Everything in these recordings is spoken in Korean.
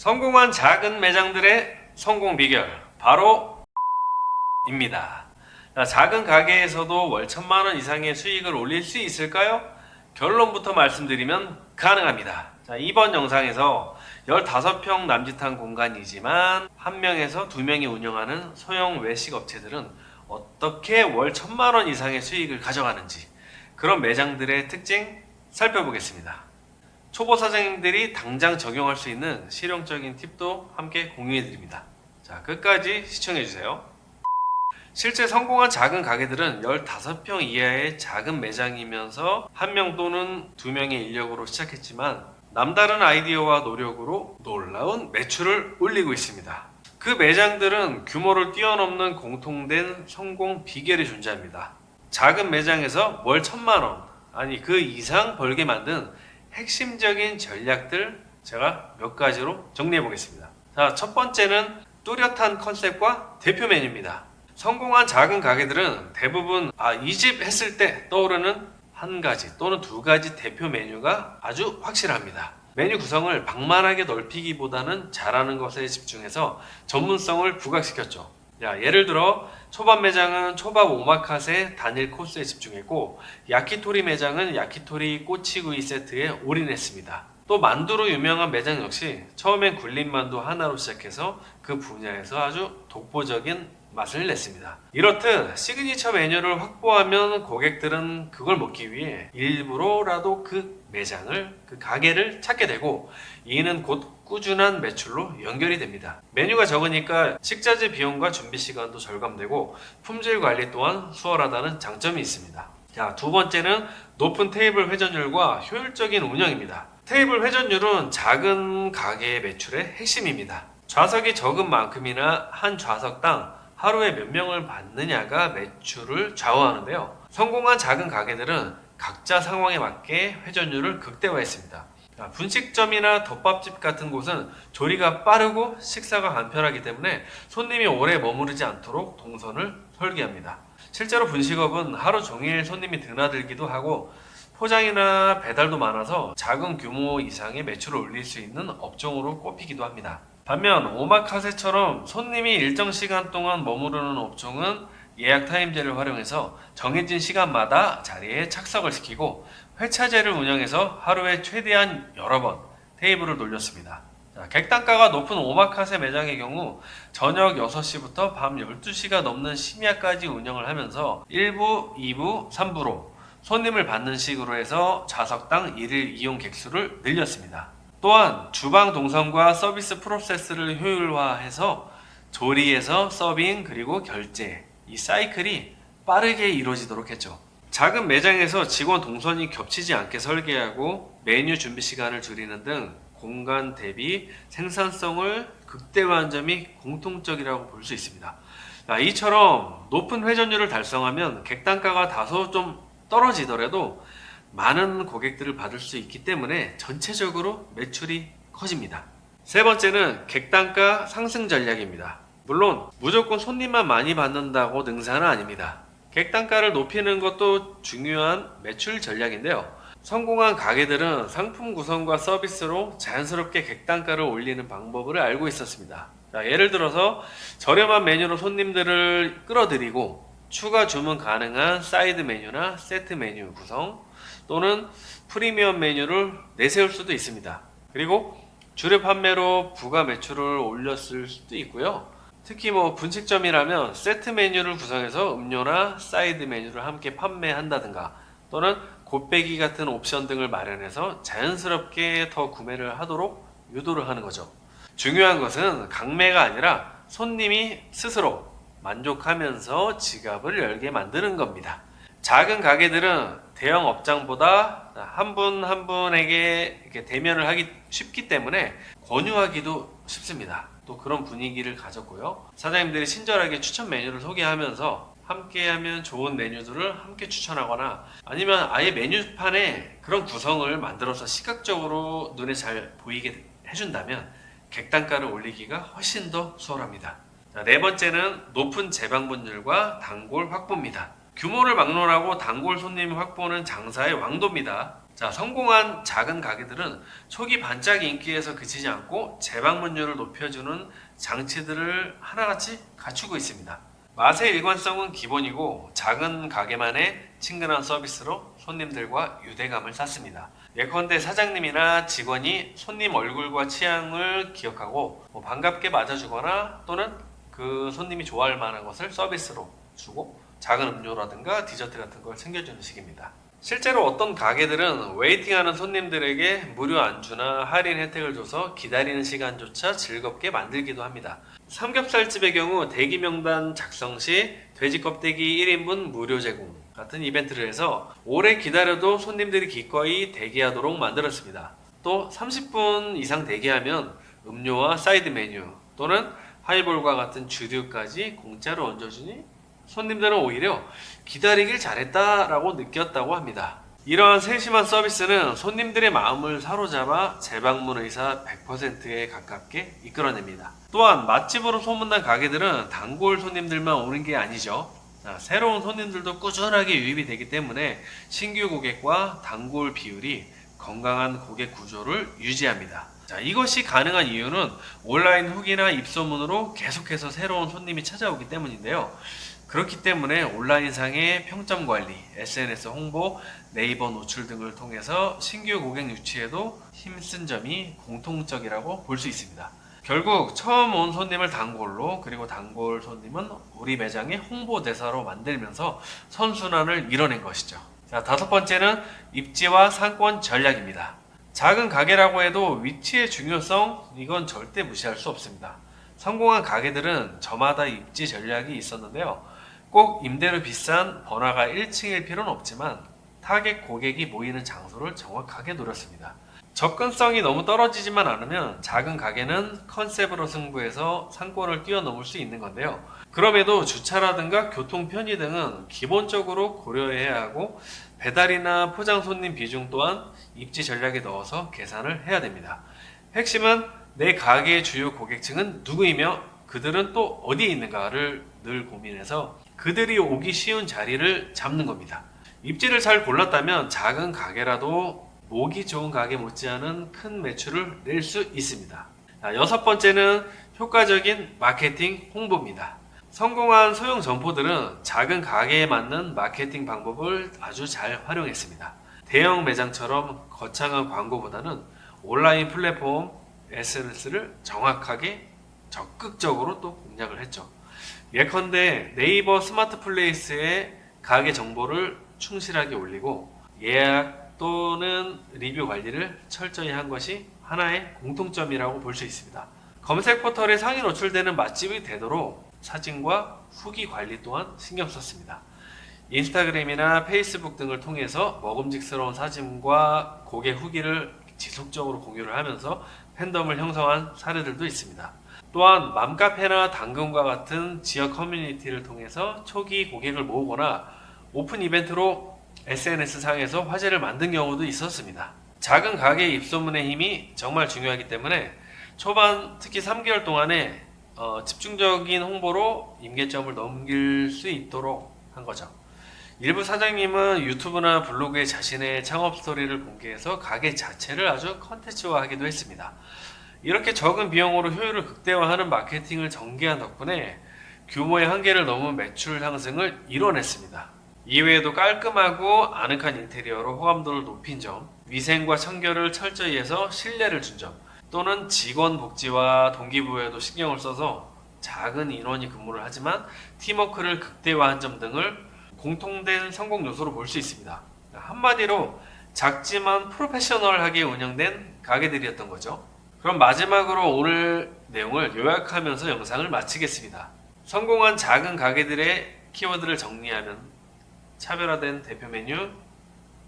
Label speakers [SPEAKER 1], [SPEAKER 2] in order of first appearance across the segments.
[SPEAKER 1] 성공한 작은 매장들의 성공 비결 바로 입니다. 작은 가게에서도 월 1,000만 원 이상의 수익을 올릴 수 있을까요? 결론부터 말씀드리면 가능합니다. 이번 영상에서 15평 남짓한 공간이지만 1명에서 2명이 운영하는 소형 외식 업체들은 어떻게 월 1,000만 원 이상의 수익을 가져가는지, 그런 매장들의 특징 살펴보겠습니다. 초보 사장님들이 당장 적용할 수 있는 실용적인 팁도 함께 공유해 드립니다. 자, 끝까지 시청해 주세요. 실제 성공한 작은 가게들은 15평 이하의 작은 매장이면서 1명 또는 2명의 인력으로 시작했지만 남다른 아이디어와 노력으로 놀라운 매출을 올리고 있습니다. 그 매장들은 규모를 뛰어넘는 공통된 성공 비결이 존재합니다. 작은 매장에서 월 1,000만 원, 아니 그 이상 벌게 만든 핵심적인 전략들 제가 몇 가지로 정리해 보겠습니다. 자, 첫 번째는 뚜렷한 컨셉과 대표 메뉴입니다. 성공한 작은 가게들은 대부분 이 집 했을 때 떠오르는 한 가지 또는 두 가지 대표 메뉴가 아주 확실합니다. 메뉴 구성을 방만하게 넓히기보다는 잘하는 것에 집중해서 전문성을 부각시켰죠. 예를 들어 초밥 매장은 초밥 오마카세 단일 코스에 집중했고, 야키토리 매장은 야키토리 꼬치구이 세트에 올인했습니다. 또 만두로 유명한 매장 역시 처음엔 굴린 만두 하나로 시작해서 그 분야에서 아주 독보적인 맛을 냈습니다. 이렇듯 시그니처 메뉴를 확보하면 고객들은 그걸 먹기 위해 일부러라도 그 매장을, 그 가게를 찾게 되고, 이는 곧 꾸준한 매출로 연결이 됩니다. 메뉴가 적으니까 식자재 비용과 준비 시간도 절감되고 품질 관리 또한 수월하다는 장점이 있습니다. 자, 두 번째는 높은 테이블 회전율과 효율적인 운영입니다. 테이블 회전율은 작은 가게의 매출의 핵심입니다. 좌석이 적은 만큼이나 한 좌석당 하루에 몇 명을 받느냐가 매출을 좌우하는데요. 성공한 작은 가게들은 각자 상황에 맞게 회전율을 극대화했습니다. 분식점이나 덮밥집 같은 곳은 조리가 빠르고 식사가 간편하기 때문에 손님이 오래 머무르지 않도록 동선을 설계합니다. 실제로 분식업은 하루 종일 손님이 드나들기도 하고 포장이나 배달도 많아서 작은 규모 이상의 매출을 올릴 수 있는 업종으로 꼽히기도 합니다. 반면 오마카세처럼 손님이 일정 시간 동안 머무르는 업종은 예약 타임제를 활용해서 정해진 시간마다 자리에 착석을 시키고 회차제를 운영해서 하루에 최대한 여러 번 테이블을 돌렸습니다. 객단가가 높은 오마카세 매장의 경우 저녁 6시부터 밤 12시가 넘는 심야까지 운영을 하면서 1부, 2부, 3부로 손님을 받는 식으로 해서 좌석당 1일 이용 객수를 늘렸습니다. 또한 주방 동선과 서비스 프로세스를 효율화해서 조리에서 서빙 그리고 결제, 이 사이클이 빠르게 이루어지도록 했죠. 작은 매장에서 직원 동선이 겹치지 않게 설계하고 메뉴 준비 시간을 줄이는 등 공간 대비 생산성을 극대화한 점이 공통적이라고 볼 수 있습니다. 이처럼 높은 회전율을 달성하면 객단가가 다소 좀 떨어지더라도 많은 고객들을 받을 수 있기 때문에 전체적으로 매출이 커집니다. 세 번째는 객단가 상승 전략입니다. 물론 무조건 손님만 많이 받는다고 능사는 아닙니다. 객단가를 높이는 것도 중요한 매출 전략인데요. 성공한 가게들은 상품 구성과 서비스로 자연스럽게 객단가를 올리는 방법을 알고 있었습니다. 예를 들어서 저렴한 메뉴로 손님들을 끌어들이고 추가 주문 가능한 사이드 메뉴나 세트 메뉴 구성 또는 프리미엄 메뉴를 내세울 수도 있습니다. 그리고 주류 판매로 부가 매출을 올렸을 수도 있고요. 특히 분식점이라면 세트 메뉴를 구성해서 음료나 사이드 메뉴를 함께 판매한다든가 또는 곱빼기 같은 옵션 등을 마련해서 자연스럽게 더 구매를 하도록 유도를 하는 거죠. 중요한 것은 강매가 아니라 손님이 스스로 만족하면서 지갑을 열게 만드는 겁니다. 작은 가게들은 대형 업장보다 한 분 한 분에게 이렇게 대면을 하기 쉽기 때문에 권유하기도 쉽습니다. 또 그런 분위기를 가졌고요. 사장님들이 친절하게 추천 메뉴를 소개하면서 함께하면 좋은 메뉴들을 함께 추천하거나 아니면 아예 메뉴판에 그런 구성을 만들어서 시각적으로 눈에 잘 보이게 해준다면 객단가를 올리기가 훨씬 더 수월합니다. 네 번째는 높은 재방문율과 단골 확보입니다. 규모를 막론하고 단골 손님 확보는 장사의 왕도입니다. 자, 성공한 작은 가게들은 초기 반짝 인기에서 그치지 않고 재방문율을 높여주는 장치들을 하나같이 갖추고 있습니다. 맛의 일관성은 기본이고 작은 가게만의 친근한 서비스로 손님들과 유대감을 쌓습니다. 예컨대 사장님이나 직원이 손님 얼굴과 취향을 기억하고 반갑게 맞아주거나 또는 그 손님이 좋아할 만한 것을 서비스로 주고 작은 음료라든가 디저트 같은 걸 챙겨주는 식입니다. 실제로 어떤 가게들은 웨이팅하는 손님들에게 무료 안주나 할인 혜택을 줘서 기다리는 시간조차 즐겁게 만들기도 합니다. 삼겹살집의 경우 대기 명단 작성 시 돼지 껍데기 1인분 무료 제공 같은 이벤트를 해서 오래 기다려도 손님들이 기꺼이 대기하도록 만들었습니다. 또 30분 이상 대기하면 음료와 사이드 메뉴 또는 하이볼과 같은 주류까지 공짜로 얹어주니 손님들은 오히려 기다리길 잘했다라고 느꼈다고 합니다. 이러한 세심한 서비스는 손님들의 마음을 사로잡아 재방문 의사 100%에 가깝게 이끌어냅니다. 또한 맛집으로 소문난 가게들은 단골 손님들만 오는 게 아니죠. 새로운 손님들도 꾸준하게 유입이 되기 때문에 신규 고객과 단골 비율이 건강한 고객 구조를 유지합니다. 자, 이것이 가능한 이유는 온라인 후기나 입소문으로 계속해서 새로운 손님이 찾아오기 때문인데요. 그렇기 때문에 온라인상의 평점 관리, SNS 홍보, 네이버 노출 등을 통해서 신규 고객 유치에도 힘쓴 점이 공통적이라고 볼 수 있습니다. 결국 처음 온 손님을 단골로 그리고 단골 손님은 우리 매장의 홍보대사로 만들면서 선순환을 이뤄낸 것이죠. 자, 다섯 번째는 입지와 상권 전략입니다. 작은 가게라고 해도 위치의 중요성 이건 절대 무시할 수 없습니다. 성공한 가게들은 저마다 입지 전략이 있었는데요. 꼭 임대료 비싼 번화가 1층일 필요는 없지만 타겟 고객이 모이는 장소를 정확하게 노렸습니다. 접근성이 너무 떨어지지만 않으면 작은 가게는 컨셉으로 승부해서 상권을 뛰어넘을 수 있는 건데요. 그럼에도 주차라든가 교통 편의 등은 기본적으로 고려해야 하고 배달이나 포장 손님 비중 또한 입지 전략에 넣어서 계산을 해야 됩니다. 핵심은 내 가게의 주요 고객층은 누구이며 그들은 또 어디에 있는가를 늘 고민해서 그들이 오기 쉬운 자리를 잡는 겁니다. 입지를 잘 골랐다면 작은 가게라도 보기 좋은 가게 못지않은 큰 매출을 낼 수 있습니다. 여섯 번째는 효과적인 마케팅 홍보입니다. 성공한 소형 점포들은 작은 가게에 맞는 마케팅 방법을 아주 잘 활용했습니다. 대형 매장처럼 거창한 광고보다는 온라인 플랫폼 SNS를 정확하게 적극적으로 또 공략을 했죠. 예컨대 네이버 스마트 플레이스에 가게 정보를 충실하게 올리고 예약 또는 리뷰 관리를 철저히 한 것이 하나의 공통점이라고 볼 수 있습니다. 검색 포털에 상위 노출되는 맛집이 되도록 사진과 후기 관리 또한 신경 썼습니다. 인스타그램이나 페이스북 등을 통해서 먹음직스러운 사진과 고객 후기를 지속적으로 공유를 하면서 팬덤을 형성한 사례들도 있습니다. 또한 맘카페나 당근과 같은 지역 커뮤니티를 통해서 초기 고객을 모으거나 오픈 이벤트로 SNS 상에서 화제를 만든 경우도 있었습니다. 작은 가게의 입소문의 힘이 정말 중요하기 때문에 초반 특히 3개월 동안에 집중적인 홍보로 임계점을 넘길 수 있도록 한 거죠. 일부 사장님은 유튜브나 블로그에 자신의 창업 스토리를 공개해서 가게 자체를 아주 컨텐츠화하기도 했습니다. 이렇게 적은 비용으로 효율을 극대화하는 마케팅을 전개한 덕분에 규모의 한계를 넘은 매출 상승을 이뤄냈습니다. 이외에도 깔끔하고 아늑한 인테리어로 호감도를 높인 점, 위생과 청결을 철저히 해서 신뢰를 준 점, 또는 직원 복지와 동기부여에도 신경을 써서 작은 인원이 근무를 하지만 팀워크를 극대화한 점 등을 공통된 성공 요소로 볼 수 있습니다. 한마디로 작지만 프로페셔널하게 운영된 가게들이었던 거죠. 그럼 마지막으로 오늘 내용을 요약하면서 영상을 마치겠습니다. 성공한 작은 가게들의 키워드를 정리하면 차별화된 대표 메뉴,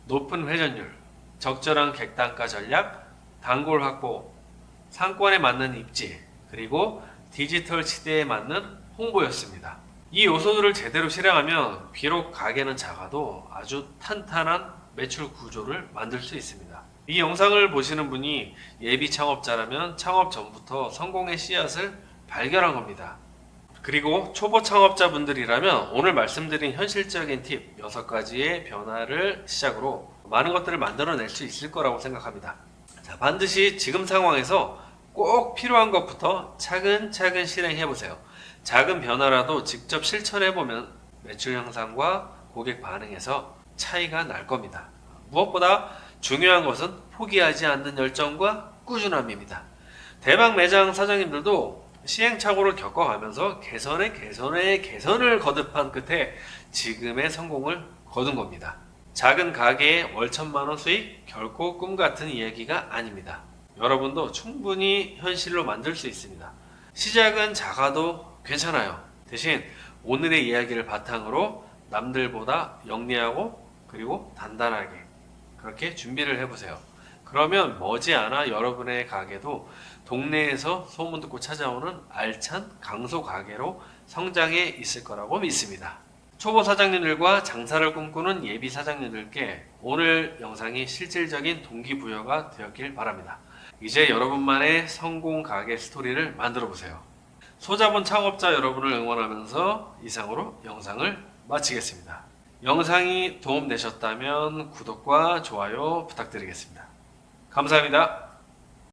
[SPEAKER 1] 높은 회전율, 적절한 객단가 전략, 단골 확보, 상권에 맞는 입지, 그리고 디지털 시대에 맞는 홍보였습니다. 이 요소들을 제대로 실행하면 비록 가게는 작아도 아주 탄탄한 매출 구조를 만들 수 있습니다. 이 영상을 보시는 분이 예비 창업자라면 창업 전부터 성공의 씨앗을 발견한 겁니다. 그리고 초보 창업자분들이라면 오늘 말씀드린 현실적인 팁 6가지의 변화를 시작으로 많은 것들을 만들어낼 수 있을 거라고 생각합니다. 자, 반드시 지금 상황에서 꼭 필요한 것부터 차근차근 실행해 보세요. 작은 변화라도 직접 실천해 보면 매출 향상과 고객 반응에서 차이가 날 겁니다. 무엇보다 중요한 것은 포기하지 않는 열정과 꾸준함입니다. 대박 매장 사장님들도 시행착오를 겪어가면서 개선을 거듭한 끝에 지금의 성공을 거둔 겁니다. 작은 가게의 월 1,000만원 수익 결코 꿈 같은 이야기가 아닙니다. 여러분도 충분히 현실로 만들 수 있습니다. 시작은 작아도 괜찮아요. 대신 오늘의 이야기를 바탕으로 남들보다 영리하고 그리고 단단하게 그렇게 준비를 해보세요. 그러면 머지않아 여러분의 가게도 동네에서 소문 듣고 찾아오는 알찬 강소 가게로 성장해 있을 거라고 믿습니다. 초보 사장님들과 장사를 꿈꾸는 예비 사장님들께 오늘 영상이 실질적인 동기부여가 되었길 바랍니다. 이제 여러분만의 성공 가게 스토리를 만들어 보세요. 소자본 창업자 여러분을 응원하면서 이상으로 영상을 마치겠습니다. 영상이 도움되셨다면 구독과 좋아요 부탁드리겠습니다. 감사합니다.